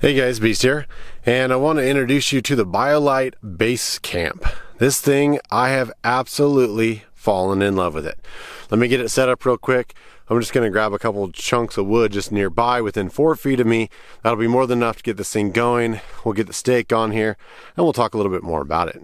Hey guys, Beast here, and I want to introduce you to the Biolite BaseCamp. This thing, I have absolutely fallen in love with it. Let me get it set up real quick. I'm just going to grab a couple chunks of wood just nearby within 4 feet of me. That'll be more than enough to get this thing going. We'll get the stake on here, and we'll talk a little bit more about it.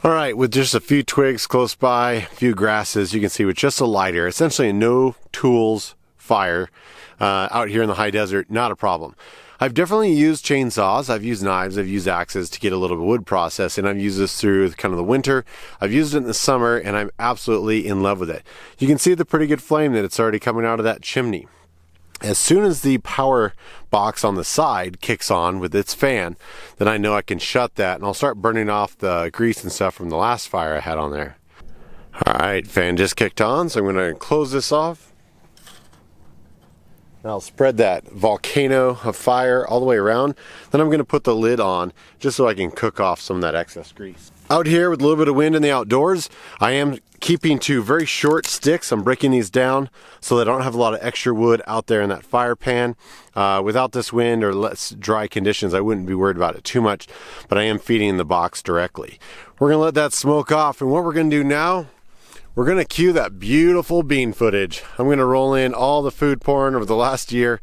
Alright, with just a few twigs close by, a few grasses, you can see with just a lighter, essentially a no tools fire out here in the high desert, not a problem. I've definitely used chainsaws, I've used knives, I've used axes to get a little bit of wood process, and I've used this through kind of the winter. I've used it in the summer, and I'm absolutely in love with it. You can see the pretty good flame that it's already coming out of that chimney. As soon as the power box on the side kicks on with its fan, then I know I can shut that and I'll start burning off the grease and stuff from the last fire I had on there. Alright, fan just kicked on, so I'm going to close this off. I'll spread that volcano of fire all the way around. Then I'm going to put the lid on just so I can cook off some of that excess grease. Out here with a little bit of wind in the outdoors, I am keeping to very short sticks. I'm breaking these down so that I don't have a lot of extra wood out there in that fire pan. Without this wind or less dry conditions, I wouldn't be worried about it too much, but I am feeding the box directly. We're going to let that smoke off, and what we're going to do now, we're going to cue that beautiful bean footage. I'm going to roll in all the food porn over the last year.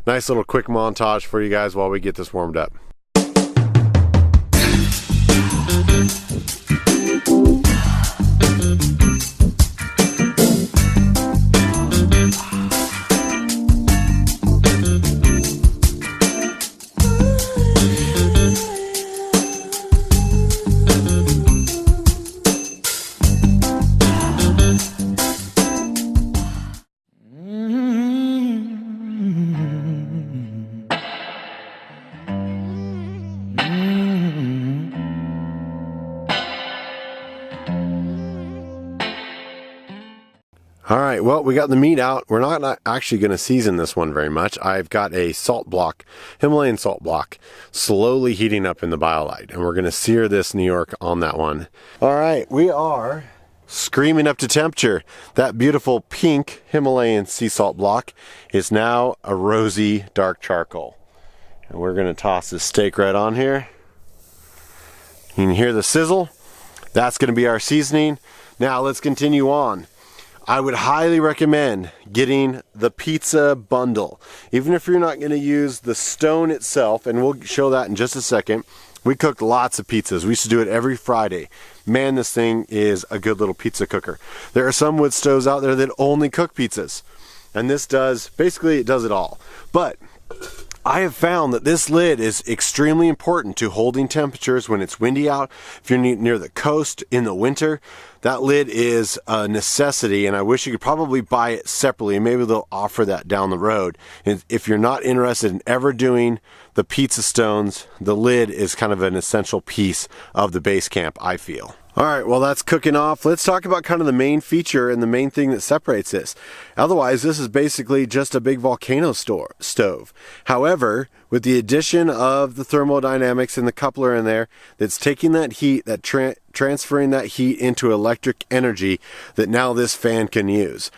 Nice little quick montage for you guys while we get this warmed up. Alright, well, we got the meat out. We're not actually going to season this one very much. I've got a salt block, Himalayan salt block, slowly heating up in the Biolite, and we're going to sear this New York on that one. Alright, we are screaming up to temperature. That beautiful pink Himalayan sea salt block is now a rosy dark charcoal. And we're going to toss this steak right on here. You can hear the sizzle. That's going to be our seasoning. Now let's continue on. I would highly recommend getting the pizza bundle. Even if you're not going to use the stone itself, and we'll show that in just a second. We cooked lots of pizzas. We used to do it every Friday. Man, this thing is a good little pizza cooker. There are some wood stoves out there that only cook pizzas. And this does, basically it does it all. But I have found that this lid is extremely important to holding temperatures when it's windy out. If you're near the coast in the winter, that lid is a necessity, and I wish you could probably buy it separately. Maybe they'll offer that down the road. And if you're not interested in ever doing the pizza stones, the lid is kind of an essential piece of the BaseCamp, I feel. Alright, well that's cooking off. Let's talk about kind of the main feature and the main thing that separates this. Otherwise, this is basically just a big volcano stove. However, with the addition of the Thermodynamics and the coupler in there, that's taking that heat, transferring that heat into electric energy that now this fan can use.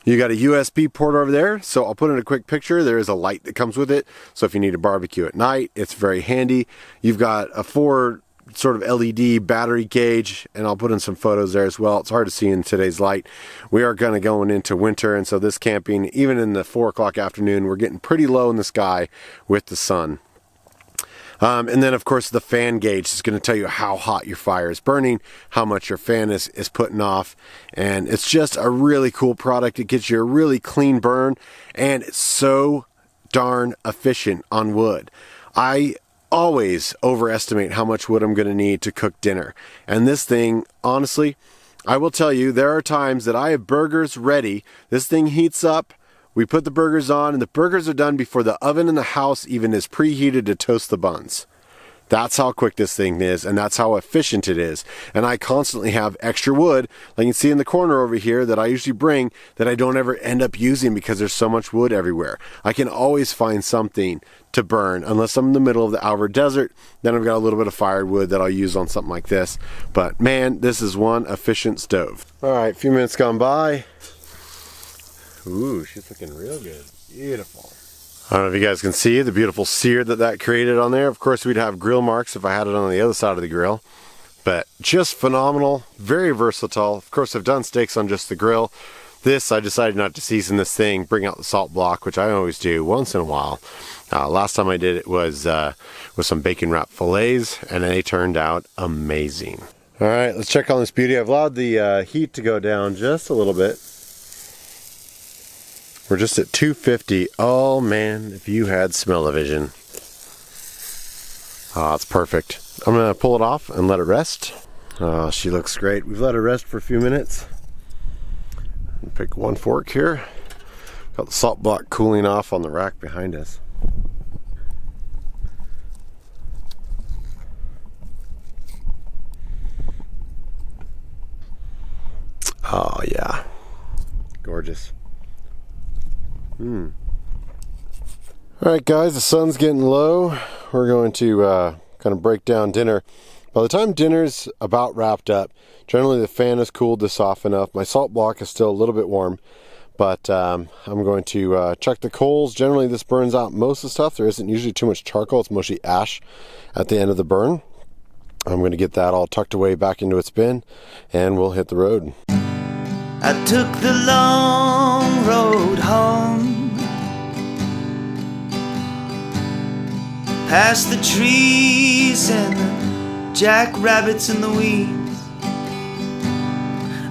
You got a USB port over there, so I'll put in a quick picture. There is a light that comes with it, so if you need to barbecue at night, it's very handy. You've got a 4 sort of LED battery gauge, and I'll put in some photos there as well. It's hard to see in today's light. We are going to go into winter, and so this camping, even in the 4 o'clock afternoon, we're getting pretty low in the sky with the sun. And then of course the fan gauge is going to tell you how hot your fire is burning, how much your fan is putting off, and it's just a really cool product. It gets you a really clean burn, and it's so darn efficient on wood. I always overestimate how much wood I'm going to need to cook dinner, and this thing, honestly, I will tell you, there are times that I have burgers ready. This thing heats up, we put the burgers on, and the burgers are done before the oven in the house even is preheated to toast the buns. That's how quick this thing is, and that's how efficient it is. And I constantly have extra wood, like you can see in the corner over here, that I usually bring that I don't ever end up using because there's so much wood everywhere. I can always find something to burn, unless I'm in the middle of the Alvord Desert. Then I've got a little bit of firewood that I'll use on something like this. But man, this is one efficient stove. All right, a few minutes gone by. Ooh, she's looking real good. Beautiful. I don't know if you guys can see the beautiful sear that created on there. Of course, we'd have grill marks if I had it on the other side of the grill. But just phenomenal, very versatile. Of course, I've done steaks on just the grill. This, I decided not to season this thing, bring out the salt block, which I always do once in a while. Last time I did it was with some bacon wrapped fillets, and they turned out amazing. All right, let's check on this beauty. I've allowed the heat to go down just a little bit. We're just at 250. Oh man, if you had smell-o-vision. Oh, it's perfect. I'm gonna pull it off and let it rest. Oh, she looks great. We've let her rest for a few minutes. Pick one fork here. Got the salt block cooling off on the rack behind us. Oh yeah, gorgeous. Alright guys, the sun's getting low. We're going to kind of break down dinner. By the time dinner's about wrapped up, generally the fan is cooled this off enough. My salt block is still a little bit warm, but I'm going to chuck the coals. Generally this burns out most of the stuff. There isn't usually too much charcoal. It's mostly ash at the end of the burn. I'm going to get that all tucked away back into its bin, and we'll hit the road. I took the long road home, past the trees and the jackrabbits in the weeds.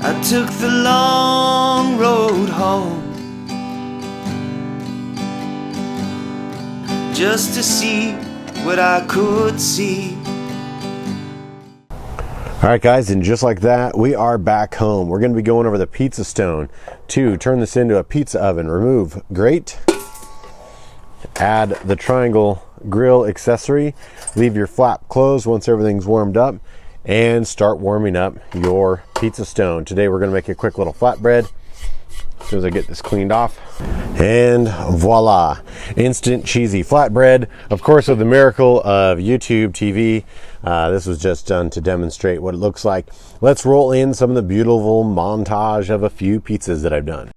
I took the long road home, just to see what I could see. Alright guys, and just like that, we are back home. We're going to be going over the pizza stone to turn this into a pizza oven. Remove grate, add the triangle grill accessory, leave your flap closed once everything's warmed up, and start warming up your pizza stone. Today we're going to make a quick little flatbread. As soon as I get this cleaned off, and voila, instant cheesy flatbread. Of course, with the miracle of YouTube TV, this was just done to demonstrate what it looks like. Let's roll in some of the beautiful montage of a few pizzas that I've done.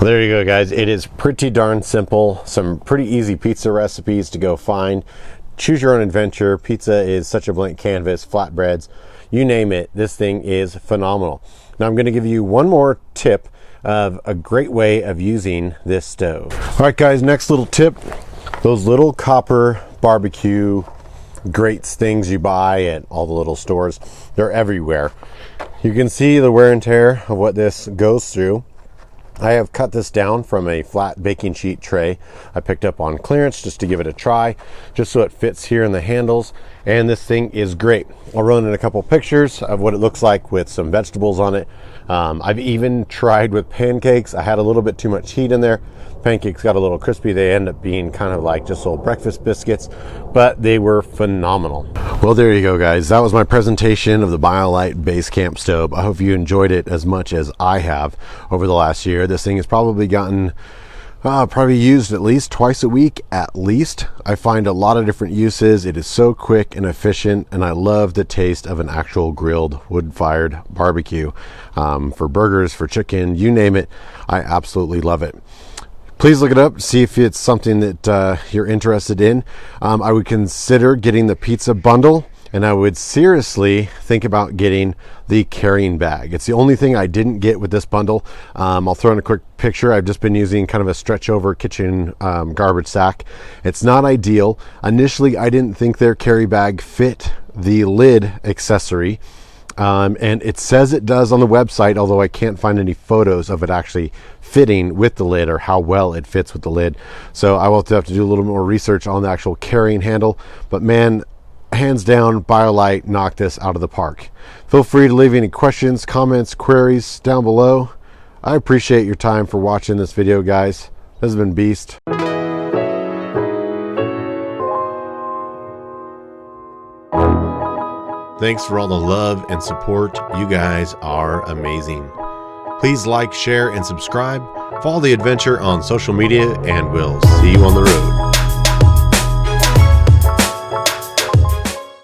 There you go guys, it is pretty darn simple. Some pretty easy pizza recipes to go find. Choose your own adventure. Pizza is such a blank canvas, flatbreads, you name it, this thing is phenomenal. Now I'm going to give you one more tip of a great way of using this stove. Alright guys, next little tip, those little copper barbecue grates things you buy at all the little stores, they're everywhere. You can see the wear and tear of what this goes through. I have cut this down from a flat baking sheet tray I picked up on clearance just to give it a try, just so it fits here in the handles, and this thing is great. I'll run in a couple pictures of what it looks like with some vegetables on it. I've even tried with pancakes. I had a little bit too much heat in there. Pancakes got a little crispy. They end up being kind of like just little breakfast biscuits, but they were phenomenal. Well, there you go guys, that was my presentation of the Biolite BaseCamp stove. I hope you enjoyed it as much as I have over the last year. This thing has probably gotten probably used at least twice a week at least. I find a lot of different uses. It is so quick and efficient, and I love the taste of an actual grilled wood-fired barbecue. For burgers, for chicken, you name it, I absolutely love it. Please look it up, see if it's something that you're interested in. I would consider getting the pizza bundle, and I would seriously think about getting the carrying bag. It's the only thing I didn't get with this bundle. I'll throw in a quick picture. I've just been using kind of a stretch over kitchen garbage sack. It's not ideal. Initially, I didn't think their carry bag fit the lid accessory. And it says it does on the website, although I can't find any photos of it actually fitting with the lid or how well it fits with the lid. So I will have to do a little more research on the actual carrying handle. But man, hands down, Biolite knocked this out of the park. Feel free to leave any questions, comments, queries down below. I appreciate your time for watching this video, guys. This has been Beast. Thanks for all the love and support. You guys are amazing. Please like, share, and subscribe. Follow the adventure on social media, and we'll see you on the road.